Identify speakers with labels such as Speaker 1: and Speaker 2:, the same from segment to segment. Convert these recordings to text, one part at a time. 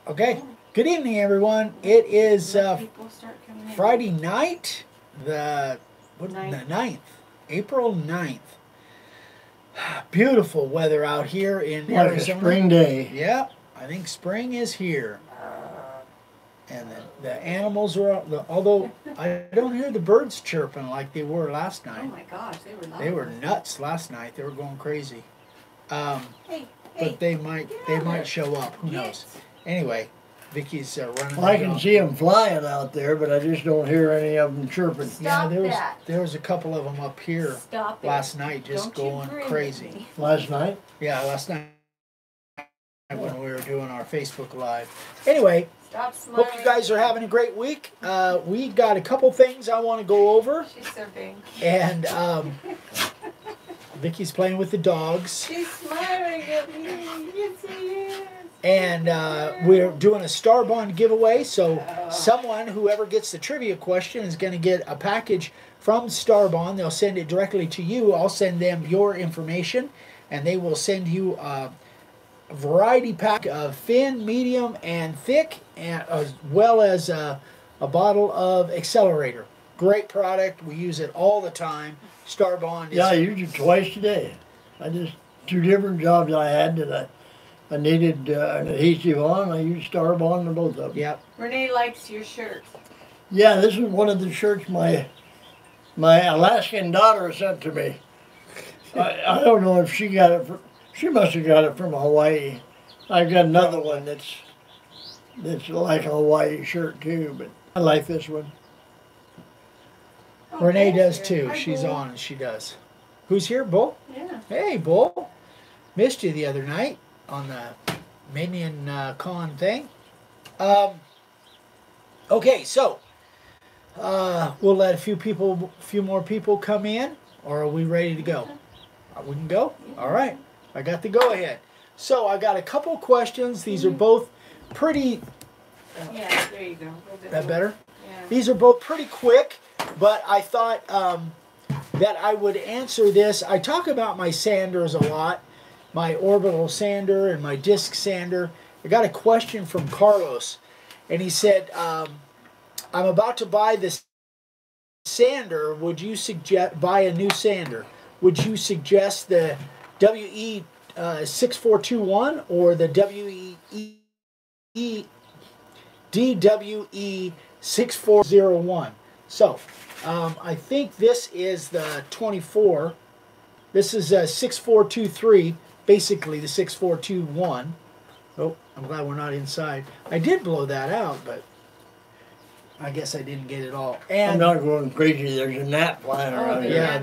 Speaker 1: Okay. Good evening, everyone. It is Friday night, the 9th, April 9th. Beautiful weather out here in
Speaker 2: Arizona.
Speaker 1: Like a
Speaker 2: spring day.
Speaker 1: Yeah, I think spring is here. And the animals are out, although I don't hear the birds chirping like they were last night.
Speaker 3: Oh my gosh, they were loud.
Speaker 1: They were nuts last night. They were going crazy. But they might show up. Who knows? Anyway, Vicky's running.
Speaker 2: Well, I can see them flying out there, but I just don't hear any of them chirping.
Speaker 3: Stop
Speaker 1: there was a couple of them up here last night just going crazy.
Speaker 2: Last night?
Speaker 1: Yeah, last night when we were doing our Facebook Live. Anyway, hope you guys are having a great week. We got a couple things I want to go over.
Speaker 3: She's so big.
Speaker 1: And Vicky's playing with the dogs.
Speaker 3: She's smiling at me. Yes, she is.
Speaker 1: And we're doing a Starbond giveaway, so someone, whoever gets the trivia question, is going to get a package from Starbond. They'll send it directly to you. I'll send them your information, and they will send you a variety pack of thin, medium, and thick, and as well as a bottle of accelerator. Great product. We use it all the time. Starbond.
Speaker 2: Yeah, I use it twice a day. I just, 2 different jobs I had that I needed an adhesive on. I used Starbond on both of them.
Speaker 1: Yep.
Speaker 3: Renee likes your shirt.
Speaker 2: Yeah, this is one of the shirts my Alaskan daughter sent to me. I don't know if she got it from, she must have got it from Hawaii. I've got another one that's like a Hawaii shirt too, but I like this one.
Speaker 3: Oh,
Speaker 1: Renee does too.
Speaker 3: Hi,
Speaker 1: She's
Speaker 3: Bull.
Speaker 1: on and she does. Who's here, Bull?
Speaker 3: Yeah.
Speaker 1: Hey, Bull. Missed you the other night on the Minion Con thing. Okay, so we'll let a few more people come in, or are we ready to go? We can go? All right. I got the go ahead. So I got a couple questions. These are both pretty...
Speaker 3: Yeah, there you go.
Speaker 1: That better?
Speaker 3: Yeah.
Speaker 1: These are both pretty quick, but I thought that I would answer this. I talk about my sanders a lot, my orbital sander and my disc sander. I got a question from Carlos, and he said, I'm about to buy this sander. Would you suggest buy a new sander? Would you suggest the WE 6421 or the DWE 6401? So, I think this is the 24. This is a 6423, basically the 6421. Oh, I'm glad we're not inside. I did blow that out, but I guess I didn't get it all. And
Speaker 2: I'm not going crazy. There's a gnat flying around here.
Speaker 1: yeah,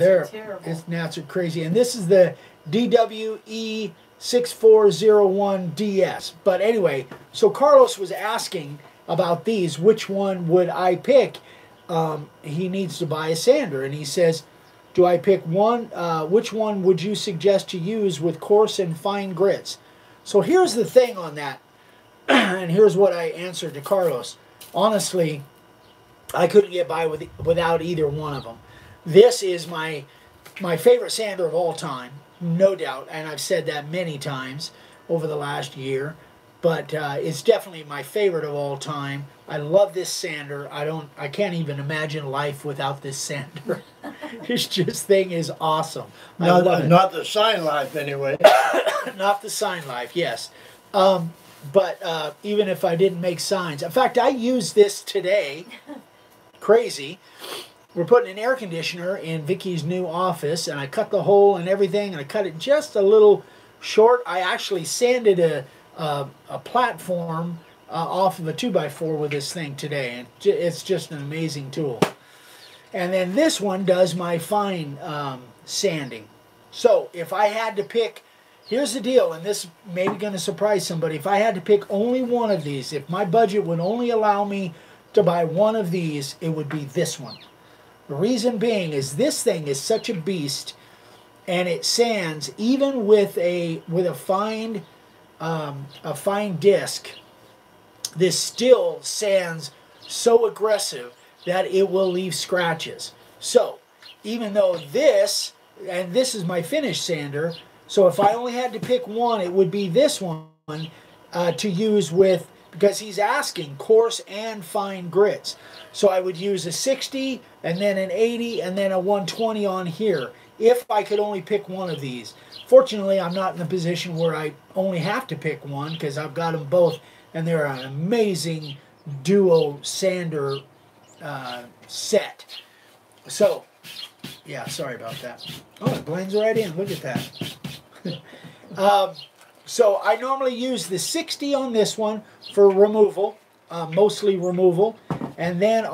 Speaker 1: gnats are crazy. And this is the DWE 6401DS. But anyway, so Carlos was asking about these. Which one would I pick? He needs to buy a sander, and he says, do I pick one? Which one would you suggest to use with coarse and fine grits? So here's the thing on that, and here's what I answered to Carlos. Honestly, I couldn't get by without either one of them. This is my favorite sander of all time, no doubt, and I've said that many times over the last year. But it's definitely my favorite of all time. I love this sander. I can't even imagine life without this sander. This thing is awesome.
Speaker 2: Not the Sign Life anyway.
Speaker 1: Not the Sign Life, yes. But even if I didn't make signs. In fact, I used this today. Crazy. We're putting an air conditioner in Vicky's new office, and I cut the hole and everything, and I cut it just a little short. I actually sanded a platform off of a 2x4 with this thing today, and it's just an amazing tool. And then this one does my fine sanding. So if I had to pick, here's the deal, and this may be going to surprise somebody. If I had to pick only one of these, if my budget would only allow me to buy one of these, it would be this one. The reason being is this thing is such a beast, and it sands even with a fine disc. This still sands so aggressive that it will leave scratches. So even though this is my finish sander, so if I only had to pick one, it would be this one to use with because he's asking coarse and fine grits. So I would use a 60 and then an 80 and then a 120 on here if I could only pick one of these. Fortunately, I'm not in a position where I only have to pick one because I've got them both, and they're an amazing duo sander set. So, yeah, sorry about that. Oh, it blends right in. Look at that. So I normally use the 60 on this one for removal, mostly removal, and then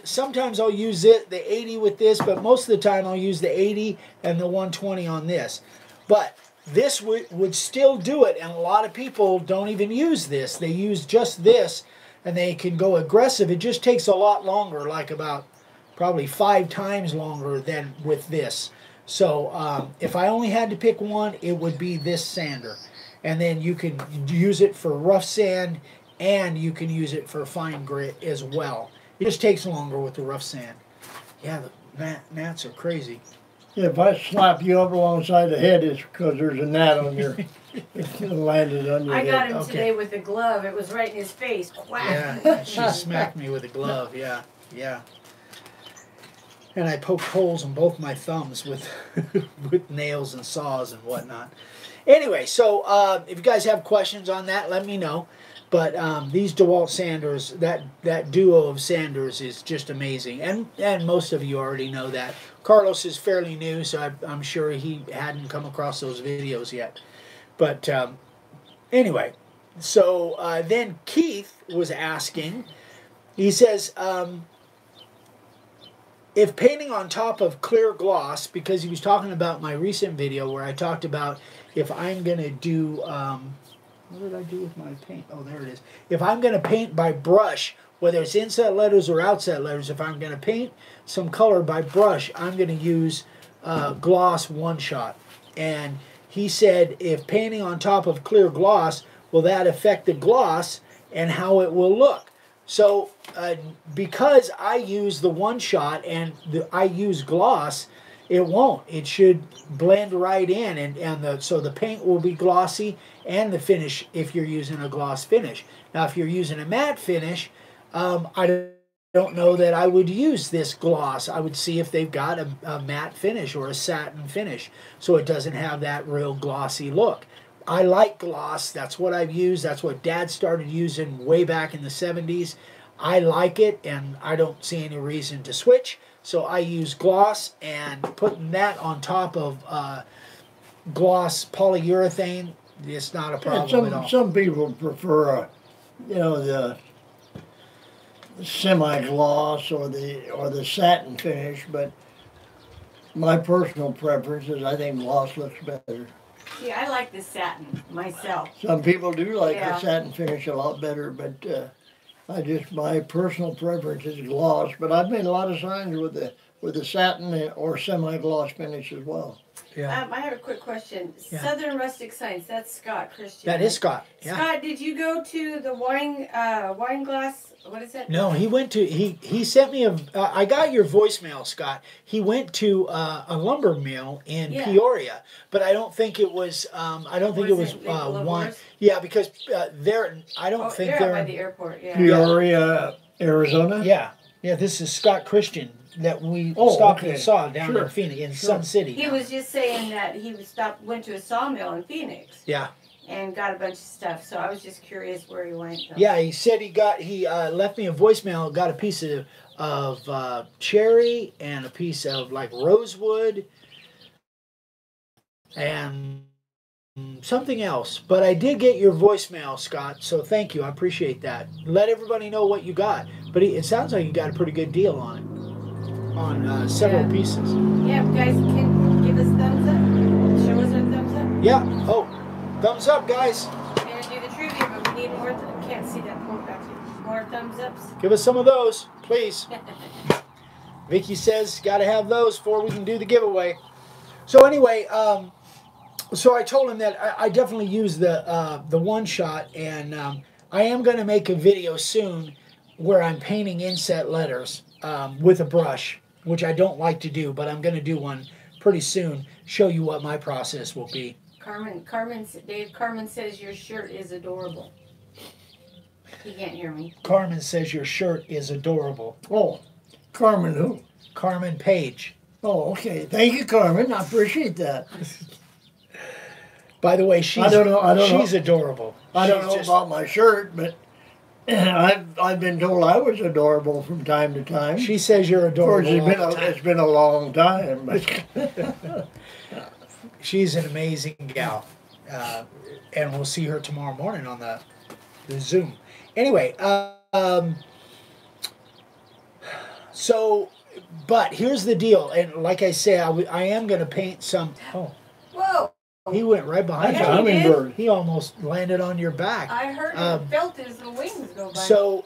Speaker 1: sometimes I'll use the 80 with this, but most of the time I'll use the 80 and the 120 on this. But this would still do it, and a lot of people don't even use this. They use just this, and they can go aggressive. It just takes a lot longer, like about probably 5 times longer than with this. So if I only had to pick one, it would be this sander. And then you can use it for rough sand, and you can use it for fine grit as well. It just takes longer with the rough sand. Yeah, the gnats are crazy.
Speaker 2: Yeah, if I slap you up alongside the head, it's because there's a gnat on your, it landed on your
Speaker 3: I
Speaker 2: head.
Speaker 3: got him today with a glove. It was right in his face. Quack.
Speaker 1: Yeah, she smacked me with a glove. Yeah, yeah. And I poked holes in both my thumbs with with nails and saws and whatnot. Anyway, so if you guys have questions on that, let me know. But these DeWalt sanders, that duo of sanders is just amazing. And most of you already know that. Carlos is fairly new, so I'm sure he hadn't come across those videos yet. But anyway, so then Keith was asking, he says, if painting on top of clear gloss, because he was talking about my recent video where I talked about if I'm going to do, what did I do with my paint? Oh, there it is. If I'm going to paint by brush, whether it's inset letters or outset letters, if I'm going to paint some color by brush, I'm going to use gloss one-shot. And he said, if painting on top of clear gloss, will that affect the gloss and how it will look? So because I use the one-shot and I use gloss, it won't. It should blend right in, and so the paint will be glossy, and the finish if you're using a gloss finish. Now, if you're using a matte finish, I don't know that I would use this gloss. I would see if they've got a matte finish or a satin finish, so it doesn't have that real glossy look. I like gloss. That's what I've used. That's what Dad started using way back in the 70s. I like it, and I don't see any reason to switch. So I use gloss, and putting that on top of gloss polyurethane, it's not a problem at all.
Speaker 2: Some people prefer, the semi-gloss or the satin finish, but my personal preference is I think gloss looks better.
Speaker 3: See, I like the satin myself.
Speaker 2: Some people do like the satin finish a lot better, but my personal preference is gloss. But I've made a lot of signs with the satin or semi-gloss finish as well.
Speaker 1: Yeah.
Speaker 3: I have a quick question.
Speaker 1: Yeah.
Speaker 3: Southern Rustic Signs, that's Scott Christian.
Speaker 1: That is Scott. Yeah.
Speaker 3: Scott, did you go to the wine glass? What is it?
Speaker 1: No, he went to he sent me I got your voicemail, Scott. He went to a lumber mill in Peoria, but I don't think it was wine. Yeah, because they're
Speaker 3: by the airport. Yeah.
Speaker 2: Peoria, Arizona.
Speaker 1: Yeah. This is Scott Christian that we stopped and saw down in Phoenix, in Sun City.
Speaker 3: He was just saying that he went to a sawmill in Phoenix.
Speaker 1: Yeah.
Speaker 3: And got a bunch of stuff, so I was just curious where he went.
Speaker 1: Yeah, he said he left me a voicemail, got a piece of cherry and a piece of like rosewood and something else. But I did get your voicemail, Scott, so thank you. I appreciate that. Let everybody know what you got. But it sounds like you got a pretty good deal on it, on several pieces.
Speaker 3: Yeah, you guys can give us thumbs up. Show us a thumbs up.
Speaker 1: Yeah. Oh. Thumbs up, guys.
Speaker 3: We're going to do the trivia, but we need more. Can't see that point back here. More thumbs ups.
Speaker 1: Give us some of those, please. Vicky says, got to have those before we can do the giveaway. So anyway, so I told him that I definitely use the one shot, and I am going to make a video soon where I'm painting inset letters with a brush, which I don't like to do, but I'm going to do one pretty soon. Show you what my process will be.
Speaker 3: Dave Carmen says your shirt is adorable. He can't hear me.
Speaker 1: Carmen says your shirt is adorable.
Speaker 2: Oh, Carmen who?
Speaker 1: Carmen Page.
Speaker 2: Oh, okay. Thank you, Carmen. I appreciate that.
Speaker 1: By the way, she's she's adorable.
Speaker 2: I don't know about my shirt, but I've been told I was adorable from time to time.
Speaker 1: She says you're adorable.
Speaker 2: Of course, it's been a long time. But
Speaker 1: she's an amazing gal, and we'll see her tomorrow morning on the Zoom. Anyway, so, but here's the deal, and like I say, I am going to paint some. Oh,
Speaker 3: whoa!
Speaker 1: He went right behind you.
Speaker 2: Hummingbird.
Speaker 1: He almost landed on your back.
Speaker 3: I heard it, felt his wings go by.
Speaker 1: So,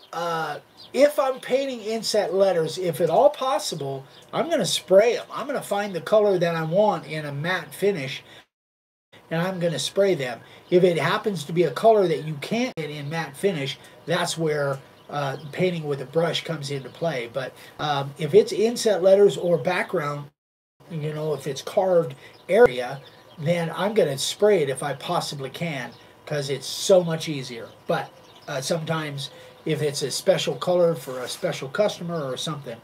Speaker 1: if I'm painting inset letters, if at all possible, I'm going to spray them. I'm going to find the color that I want in a matte finish, and I'm going to spray them. If it happens to be a color that you can't get in matte finish, that's where painting with a brush comes into play. But if it's inset letters or background, you know, if it's carved area, then I'm going to spray it if I possibly can, because it's so much easier. But sometimes if it's a special color for a special customer or something.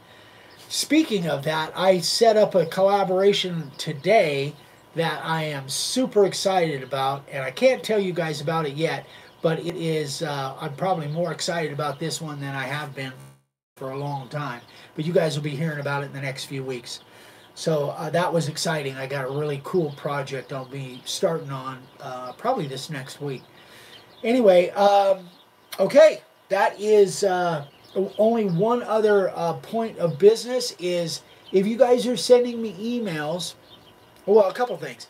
Speaker 1: Speaking of that, I set up a collaboration today that I am super excited about, and I can't tell you guys about it yet, but it is, I'm probably more excited about this one than I have been for a long time. But you guys will be hearing about it in the next few weeks. So that was exciting. I got a really cool project I'll be starting on probably this next week. Anyway, okay, that is only one other point of business is if you guys are sending me emails, well, a couple things.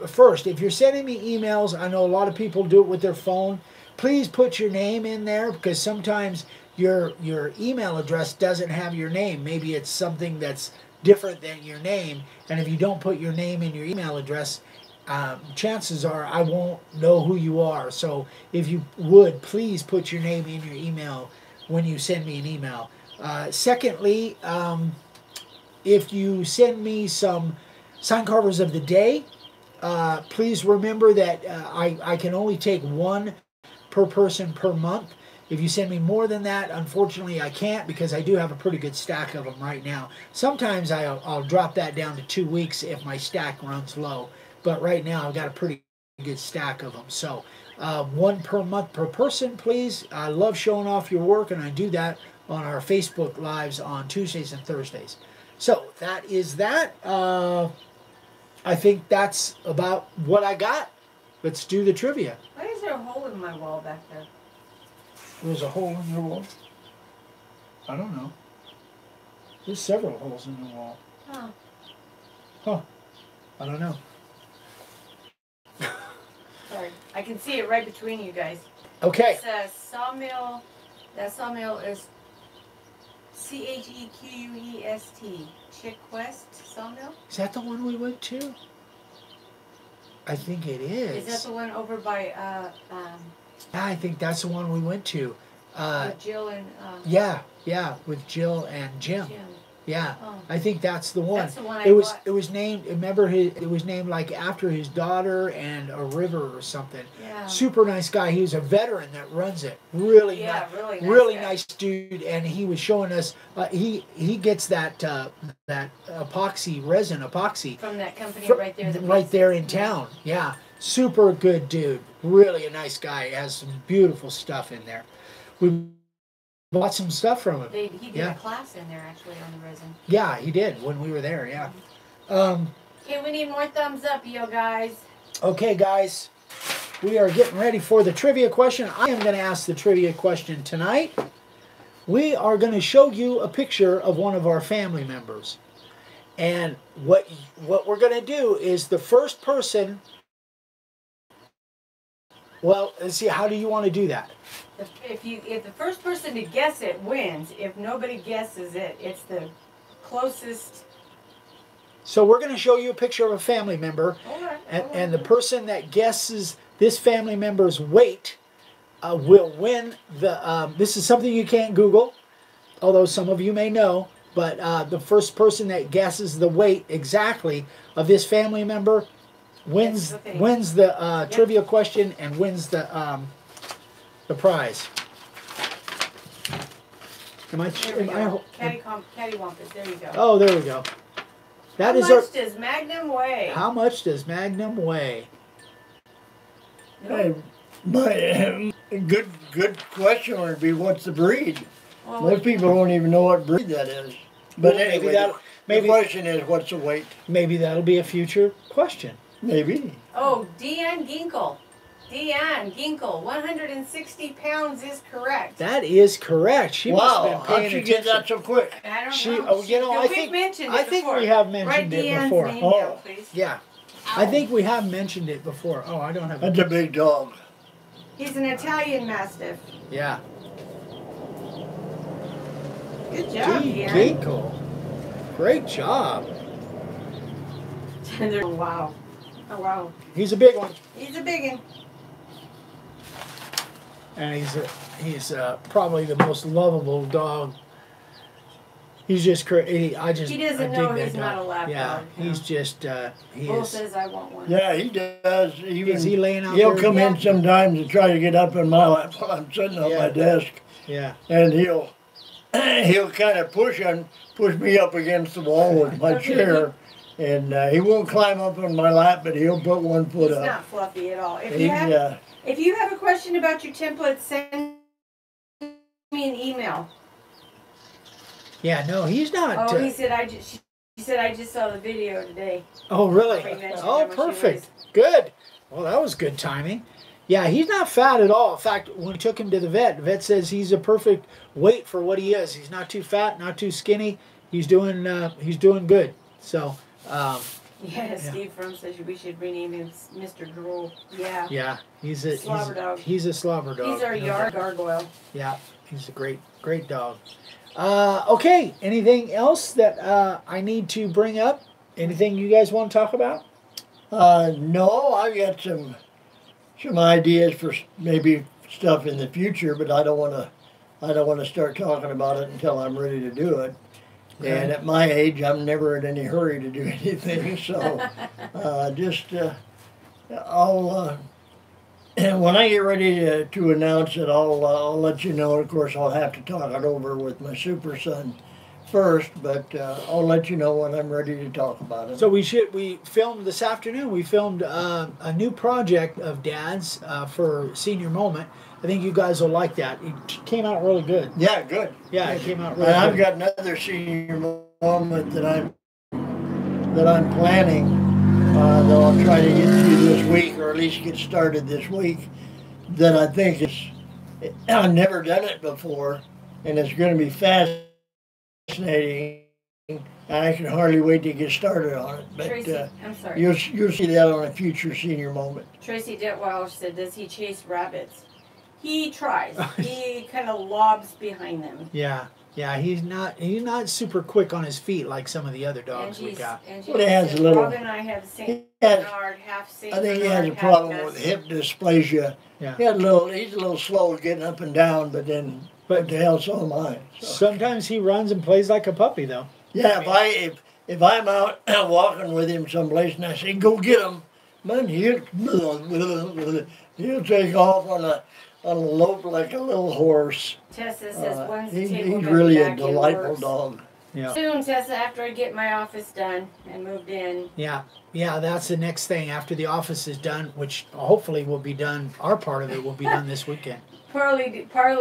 Speaker 1: First, if you're sending me emails, I know a lot of people do it with their phone. Please put your name in there, because sometimes your email address doesn't have your name. Maybe it's something that's different than your name, and if you don't put your name in your email address, chances are I won't know who you are. So if you would, please put your name in your email when you send me an email. Secondly, if you send me some sign carvers of the day, please remember that I can only take one per person per month. If you send me more than that, unfortunately I can't, because I do have a pretty good stack of them right now. Sometimes I'll drop that down to 2 weeks if my stack runs low, but right now I've got a pretty good stack of them. So one per month per person, please. I love showing off your work, and I do that on our Facebook Lives on Tuesdays and Thursdays. So that is that. I think that's about what I got. Let's do the trivia.
Speaker 3: Why is there a hole in my wall back there?
Speaker 1: There's a hole in your wall? I don't know. There's several holes in the wall.
Speaker 3: Oh.
Speaker 1: Huh. I don't know.
Speaker 3: Sorry. I can see it right between you guys.
Speaker 1: Okay.
Speaker 3: It's a sawmill. That sawmill is CHEQUEST. Chiquest Sawmill?
Speaker 1: Is that the one we went to? I think it is.
Speaker 3: Is that the one over by,
Speaker 1: yeah, I think that's the one we went to.
Speaker 3: with Jill and,
Speaker 1: Yeah, with Jill and Jim. Yeah,
Speaker 3: Oh.
Speaker 1: I think that's the one.
Speaker 3: That's the one I
Speaker 1: It
Speaker 3: bought.
Speaker 1: was named. Remember, it was named like after his daughter and a river or something.
Speaker 3: Yeah.
Speaker 1: Super nice guy. He was a veteran that runs it. Really
Speaker 3: Yeah,
Speaker 1: nice,
Speaker 3: really nice guy.
Speaker 1: nice dude. And he was showing us. He gets that that epoxy resin epoxy
Speaker 3: From that company
Speaker 1: fr-
Speaker 3: right there. that
Speaker 1: right
Speaker 3: makes
Speaker 1: there
Speaker 3: it.
Speaker 1: in town. Yeah, super good dude. Really a nice guy. Has some beautiful stuff in there. We bought some stuff from him.
Speaker 3: He did
Speaker 1: Yeah.
Speaker 3: a class in there actually on the resin.
Speaker 1: Yeah, he did when we were there. Yeah.
Speaker 3: Okay, we need more thumbs up, yo guys.
Speaker 1: Okay, guys, we are getting ready for the trivia question. I am going to ask the trivia question tonight. We are going to show you a picture of one of our family members. And what we're going to do is the first person... Well, let's see, how do you want to do that?
Speaker 3: If the first person to guess it wins. If nobody guesses it, it's the closest.
Speaker 1: So we're going to show you a picture of a family member. And the person that guesses this family member's weight will win the... this is something you can't Google, although some of you may know. But the first person that guesses the weight exactly of this family member wins the trivia question and wins the prize. Am I?
Speaker 3: There we
Speaker 1: Am
Speaker 3: go.
Speaker 1: I
Speaker 3: Cattywampus. There you go.
Speaker 1: oh, there we go. That
Speaker 3: How
Speaker 1: is
Speaker 3: much does Magnum weigh?
Speaker 1: How much does Magnum weigh?
Speaker 2: Hey, my good question would be, what's the breed?
Speaker 3: Well,
Speaker 2: Most people don't even know what breed that is. But
Speaker 1: Well,
Speaker 2: anyway,
Speaker 1: maybe
Speaker 2: the question is, what's the weight?
Speaker 1: maybe that'll be a future question.
Speaker 2: Maybe.
Speaker 3: Oh, Deanne Ginkle. Deanne Ginkle, 160 pounds is correct.
Speaker 1: That is correct. She must
Speaker 2: Wow,
Speaker 1: have been paying
Speaker 2: how'd she
Speaker 1: attention.
Speaker 2: get that so quick?
Speaker 3: I don't
Speaker 1: She,
Speaker 3: know.
Speaker 1: oh, you know, I
Speaker 3: we've
Speaker 1: think
Speaker 3: mentioned
Speaker 1: I
Speaker 3: it
Speaker 1: think
Speaker 3: before.
Speaker 1: we have
Speaker 3: Write
Speaker 1: mentioned it
Speaker 3: Deanne's
Speaker 1: before.
Speaker 3: name
Speaker 2: Oh.
Speaker 3: down, please.
Speaker 1: Yeah, I think we have mentioned it before. Oh, I don't have.
Speaker 2: That's a big dog.
Speaker 3: He's an Italian Mastiff.
Speaker 1: Yeah.
Speaker 3: Good job,
Speaker 1: Dee
Speaker 3: Deanne.
Speaker 1: Ginkle. Great job.
Speaker 3: Wow. Oh, wow.
Speaker 1: He's a big one,
Speaker 3: He's a big one.
Speaker 1: and he's probably the most lovable dog. He's just crazy.
Speaker 3: He doesn't
Speaker 1: I
Speaker 3: know
Speaker 1: dig that
Speaker 3: he's not
Speaker 1: dog.
Speaker 3: a lap
Speaker 1: Yeah,
Speaker 3: dog.
Speaker 1: he's just he
Speaker 3: Bull
Speaker 1: is.
Speaker 3: says I want one.
Speaker 2: Yeah, he does. Even,
Speaker 1: Is he laying out
Speaker 2: he'll
Speaker 1: there?
Speaker 2: come in
Speaker 3: Yeah.
Speaker 2: sometimes and try to get up in my lap while I'm sitting on
Speaker 1: Yeah.
Speaker 2: my desk,
Speaker 1: Yeah.
Speaker 2: and he'll kind of push me up against the wall with my
Speaker 3: Okay.
Speaker 2: chair, and he won't climb up on my lap, but he'll put one foot
Speaker 3: He's
Speaker 2: up.
Speaker 3: not fluffy at all. If
Speaker 2: He,
Speaker 3: you have a question about your template, send me an email.
Speaker 1: Yeah. No, he's not.
Speaker 3: Oh, he said she said I just saw the video today.
Speaker 1: Oh, really?
Speaker 3: He mentioned
Speaker 1: Oh,
Speaker 3: how much he
Speaker 1: perfect. Good. Well, that was good timing. Yeah, he's not fat at all. In fact, when we took him to the vet says he's a perfect weight for what he is. He's not too fat, not too skinny. He's doing good. So,
Speaker 3: Yeah, Steve Frum says we should rename him Mr. Drool. Yeah.
Speaker 1: yeah, he's a
Speaker 3: Slobber dog.
Speaker 1: He's a slobber dog.
Speaker 3: He's our
Speaker 1: No
Speaker 3: yard
Speaker 1: doubt.
Speaker 3: gargoyle.
Speaker 1: Yeah, he's a great dog. Okay, anything else that I need to bring up? Anything you guys want to talk about?
Speaker 2: No, I've got some ideas for maybe stuff in the future, but I don't want to start talking about it until I'm ready to do it.
Speaker 1: Okay.
Speaker 2: And at my age, I'm never in any hurry to do anything. So I'll and when I get ready to announce it, I'll let you know. Of course, I'll have to talk it over with my super son first, but I'll let you know when I'm ready to talk about it.
Speaker 1: So we filmed this afternoon. We filmed a new project of Dad's for Senior Moment. I think you guys will like that. It came out really good.
Speaker 2: Yeah, good.
Speaker 1: Yeah, it came out really
Speaker 2: And I've
Speaker 1: good.
Speaker 2: got another senior moment that I'm planning that I'll try to get to this week, or at least get started this week. That I think I've never done it before, and it's going to be fascinating. I can hardly wait to get started on it. But
Speaker 3: Tracy, I'm sorry.
Speaker 2: you'll see that on a future senior moment.
Speaker 3: Tracy Detweiler said, does he chase rabbits? He tries. He kind of lobs behind them.
Speaker 1: Yeah, he's not super quick on his feet like some of the other dogs we got.
Speaker 2: Well, he has a little-
Speaker 3: Robin and I have St.
Speaker 2: He has-
Speaker 3: Bernard, half St.
Speaker 2: I think he
Speaker 3: Bernard,
Speaker 2: has a
Speaker 3: half
Speaker 2: problem with
Speaker 3: Mastiff.
Speaker 2: hip dysplasia.
Speaker 1: Yeah.
Speaker 2: He's a little slow getting up and down, but what the hell, so am I. So.
Speaker 1: Sometimes he runs and plays like a puppy, though.
Speaker 2: Yeah, if I'm out walking with him someplace and I say, go get him, man, he'll take off on a lope like a little horse.
Speaker 3: Tessa says, when's the
Speaker 2: He's
Speaker 3: table
Speaker 2: really a
Speaker 3: back in
Speaker 2: delightful
Speaker 3: works?
Speaker 2: dog.
Speaker 1: Yeah.
Speaker 3: Soon, Tessa, after I get my office done and moved in.
Speaker 1: Yeah, that's the next thing after the office is done, which hopefully will be done. Our part of it will be done this weekend.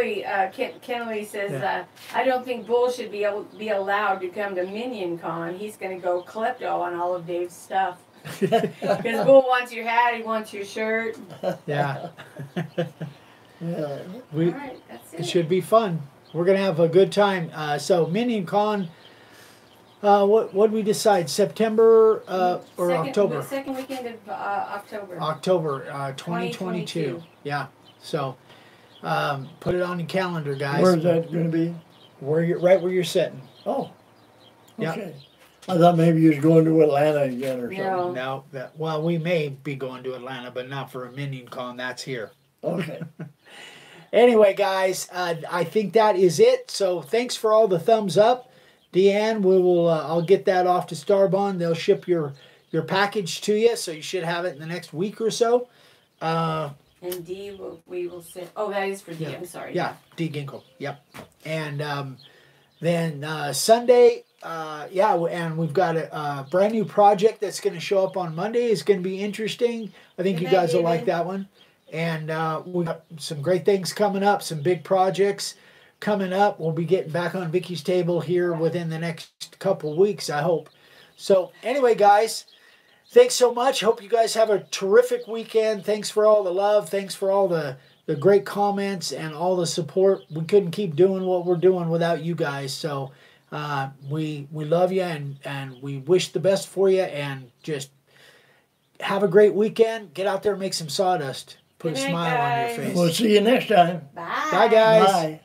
Speaker 3: Kennelly says,
Speaker 1: Yeah.
Speaker 3: I don't think Bull should be allowed to come to Minion Con. He's going to go klepto on all of Dave's stuff. Because Bull wants your hat, he wants your shirt.
Speaker 1: Yeah.
Speaker 2: Yeah.
Speaker 3: All right, that's
Speaker 1: It
Speaker 3: it.
Speaker 1: should be fun. We're gonna have a good time. So Minion Con. What did we decide? September or October?
Speaker 3: Second weekend of October.
Speaker 1: October 2022. Yeah. So put it on your calendar, guys.
Speaker 2: Where's that going to be?
Speaker 1: Right where you're sitting.
Speaker 2: Oh,
Speaker 1: Yep.
Speaker 2: okay. I thought maybe you was going to Atlanta again or something.
Speaker 3: No.
Speaker 1: No, we may be going to Atlanta, but not for a Minion Con. That's here.
Speaker 2: Okay.
Speaker 1: Anyway, guys, I think that is it. So thanks for all the thumbs up. Deanne, I'll get that off to Starbond. They'll ship your package to you, so you should have it in the next week or so.
Speaker 3: And we will send. Oh, that is for D.
Speaker 1: Yeah.
Speaker 3: I'm sorry.
Speaker 1: Yeah, D. Ginkle. Yep. And Then Sunday, yeah, and we've got a brand new project that's going to show up on Monday. It's going to be interesting. I think you guys will like that one. And we've got some great things coming up, some big projects coming up. We'll be getting back on Vicky's table here within the next couple weeks, I hope. So anyway, guys, thanks so much. Hope you guys have a terrific weekend. Thanks for all the love. Thanks for all the great comments and all the support. We couldn't keep doing what we're doing without you guys. So we love you and we wish the best for you. And just have a great weekend. Get out there and make some sawdust. Put a smile on your face.
Speaker 2: We'll see you next time.
Speaker 3: Bye.
Speaker 1: Bye, guys.
Speaker 2: Bye.